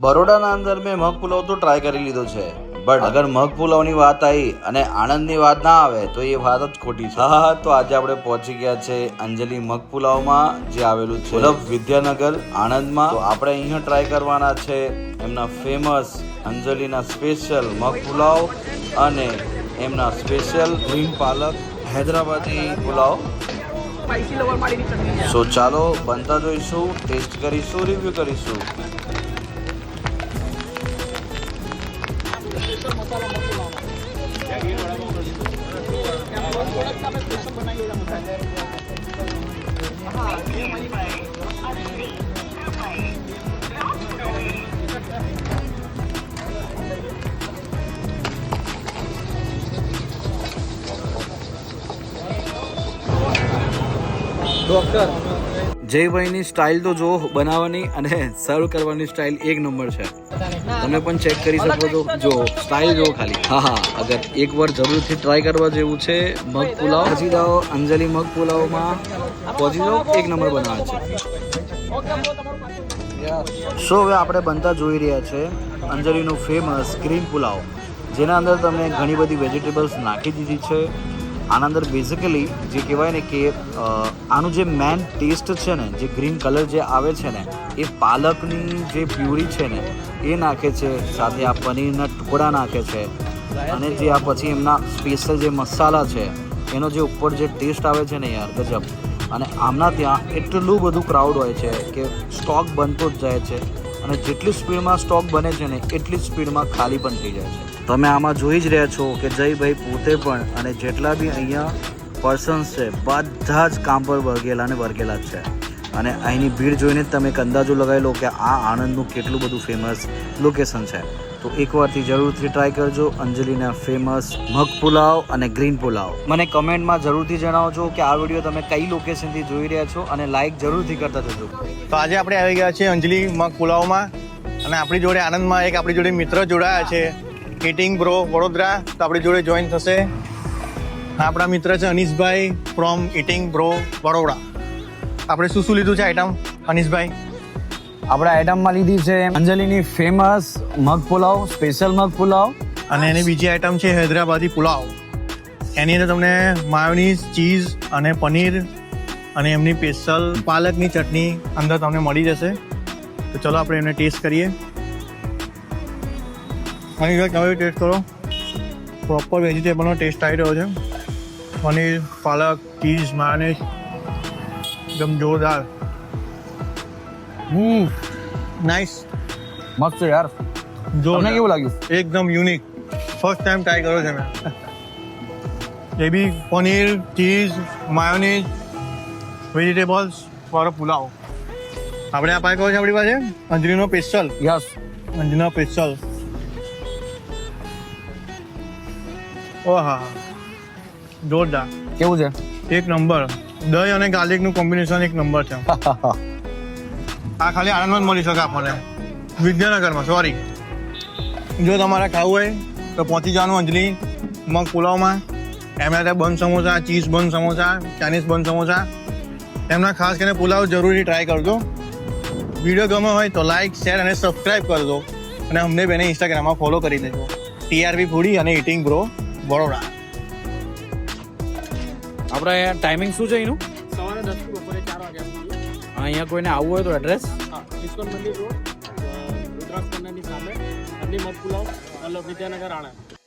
બરોડાના અંદર મેં મગ પુલાવ તો ટ્રાય કરી લીધો છે, બટ અગર મગ પુલાવની વાત આવી અને આણંદની વાત ના આવે તો એ વાત જ ખોટી છે. હા, તો આજે આપણે પહોંચી ગયા છે અંજલિ મગ પુલાવમાં, જે આવેલું છે વલ્લભ વિદ્યાનગર આણંદમાં. તો આપણે અહીંયા ટ્રાય કરવાના છે એમના ફેમસ અંજલિના સ્પેશિયલ મગ પુલાવ અને એમના સ્પેશિયલ ગ્રીન પાલક હૈદરાબાદી પુલાવ. સો ચાલો બનતા જોઈશું, ટેસ્ટ કરીશું, રિવ્યુ કરીશું. જયભાઈની સ્ટાઇલ તો જો બનાવવાની અને સર્વ કરવાની સ્ટાઇલ એક નંબર છે. તમે પણ ચેક કરી શકો છો, જો સ્ટાઇલ જો ખાલી. હા, અગર એકવાર જરૂરથી ટ્રાય કરવા જેવું છે મગ પુલાવ. પહોંચી જાઓ અંજલિ મગ પુલાવમાં, પહોંચી જાઓ, એક નંબર બનાવે છે. સો હવે આપણે બનતા જોઈ રહ્યા છે અંજલિનું ફેમસ ગ્રીન પુલાવ, જેના અંદર તમે ઘણી બધી વેજીટેબલ્સ નાખી દીધી છે. આના અંદર બેઝિકલી જે કહેવાય ને કે આનું જે મેન ટેસ્ટ છે ને, જે ગ્રીન કલર જે આવે છે ને, એ પાલકની જે પ્યુરી છે ને એ નાખે છે, સાથે આ પનીરના ટુકડા નાખે છે, અને જે આ પછી એમના સ્પેશિયલ જે મસાલા છે એનો જે ઉપર જે ટેસ્ટ આવે છે ને યાર, ગજબ. અને આમના ત્યાં એટલું બધું ક્રાઉડ હોય છે કે સ્ટોક બનતો જ જાય છે, અને જેટલી સ્પીડમાં સ્ટોક બને છે ને એટલી જ સ્પીડમાં ખાલી પણ થઈ જાય છે. તમે આમાં જોઈ જ રહ્યા છો કે જયભાઈ પોતે પણ અને જેટલા બી અહીંયા પર્સન્સ છે બધા જ કામ પર વળગેલા જ છે. અને અહીંની ભીડ જોઈને જ તમે એક અંદાજો લગાવી લો કે આ આણંદનું કેટલું બધું ફેમસ લોકેશન છે. તો એકવારથી જરૂરથી ટ્રાય કરજો અંજલિના ફેમસ મગ પુલાવ અને ગ્રીન પુલાવ. મને કમેન્ટમાં જરૂરથી જણાવજો કે આ વિડીયો તમે કઈ લોકેશનથી જોઈ રહ્યા છો, અને લાઈક જરૂરથી કરતા જજો. તો આજે આપણે આવી ગયા છીએ અંજલિ મગ પુલાવમાં, અને આપણી જોડે આનંદમાં એક આપણી જોડે મિત્ર જોડાયા છે, ઇટિંગ બ્રો વડોદરા. તો આપણી જોડે જોઈન થશે આપણા મિત્ર છે અનીશભાઈ ફ્રોમ ઇટિંગ બ્રો વડોદરા. આપણે શું શું લીધું છે આઈટમ અનીશભાઈ? આપણે આઈટમમાં લીધી છે અંજલિની ફેમસ મગ પુલાવ, સ્પેશિયલ મગ પુલાવ, અને એની બીજી આઈટમ છે હૈદરાબાદી પુલાવ. એની અંદર તમને માયોનીઝ, ચીઝ અને પનીર અને એમની સ્પેશિયલ પાલકની ચટણી અંદર તમને મળી જશે. તો ચલો આપણે એમને ટેસ્ટ કરીએ. અને તમે ટેસ્ટ કરો, પ્રોપર વેજીટેબલનો ટેસ્ટ આવી રહ્યો છે. પનીર, પાલક, ચીઝ, માયોનીઝ એકદમ જોરદાર. નાઇસ, મસ્ત યાર. તમને કેવું લાગ્યું? એકદમ યુનિક, ફર્સ્ટ ટાઈમ ટ્રાય કર્યો છે મેં. એ બી પનીર, ચીઝ, માયોનીઝ, વેજીટેબલ્સ વાળો પુલાવ. આપણે આ પાક છે આપણી પાસે અંજલિનો સ્પેશિયલ. યસ, અંજલિનો સ્પેશિયલ. ઓહા, જોરદાર. કેવું છે? એક નંબર. દહીં અને ગાર્લિકનું કોમ્બિનેશન એક નંબર છે. આ ખાલી આનંદમાં જ મળી શકે આપણને, વિદ્યાનગરમાં. સોરી, જો તમારે ખાવું હોય તો પહોંચી જવાનું અંજલિ મગ પુલાવમાં. એમના ત્યાં બન સમોસા, ચીઝ બન સમોસા, ચાઇનીઝ બન સમોસા, એમના ખાસ કરીને પુલાવ જરૂરી ટ્રાય કરજો. વિડીયો ગમે હોય તો લાઇક, શેર અને સબસ્ક્રાઈબ કરજો, અને અમને બેને ઇન્સ્ટાગ્રામમાં ફોલો કરી દેજો, TRV ફૂડી અને ઇટિંગ બ્રો વડોદરા. આપણે ટાઈમિંગ શું છે એનું? સવારે 10 થી બપોરે 4 વાગ્યા સુધી. અહીંયા કોઈને આવવું હોય તો એડ્રેસ? ઇસ્કોન મંદિર રોડ, રુદ્રાક્ષ કોર્નરની સામે, અંજલિ મગ પુલાવ, વલ્લભ વિદ્યાનગર, આણંદ.